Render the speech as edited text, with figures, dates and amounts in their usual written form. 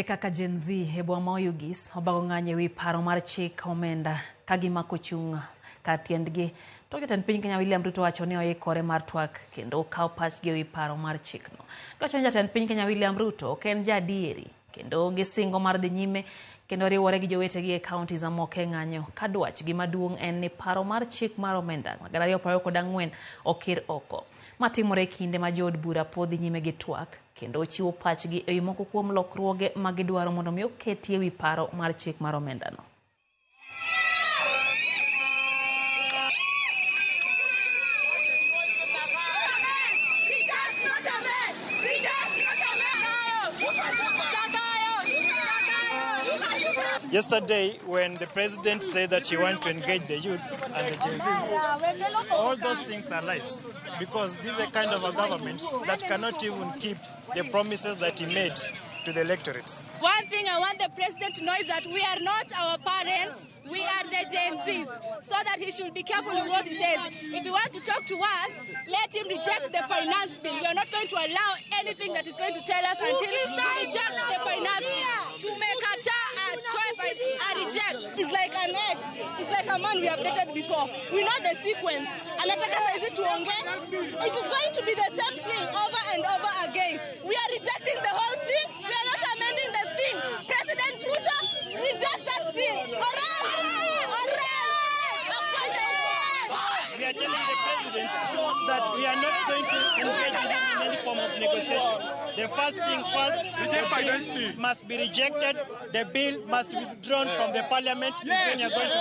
Kaka Gen Z hebo amoyugis obago ng'anye wi paro mar chik omenda kagimako chung ka tiendgi. To jatend piny Kenya William Ruto wacho ni oikore mar twak kendo kawo pachgi wi paro mar chikno. Kawacho ni jatend piny Kenya William Ruto ok en jadieri kendo gisingo mar dhi nyime kendo riwore gi jowetegi e kaunti zamoko e ng'anyo ka dwachgi maduong' en ni paro mar chik mar omenda 2024 okir oko. Matimore kinde ma jood bura pod dhi nyime gi twak kendo chiwo pachgi e moko kuom lokruoge ma gidwaro mondo mi oketie wi paro mar chik mar omenda no. Yesterday, when the president said that he wants to engage the youths and the Gen Zs, all those things are lies, because this is a kind of a government that cannot even keep the promises that he made to the electorates. One thing I want the president to know is that we are not our parents, we are the Gen Zs, so that he should be careful with what he says. If he wants to talk to us, let him reject the finance bill. We are not going to allow anything that is going to tell us until he rejects the finance bill. To make a reject is like an ex. It's like a man we have dated before. We know the sequence. And it is going to be the same thing over and over again. We are rejecting the whole thing. We are not amending the thing. President Ruto rejects that thing. Hooray! Hooray! We are telling the president that we are not going to engage with him in any form of negotiation. The first thing first, the bill must be rejected. The bill must be withdrawn from the parliament. Yes. Then you're going to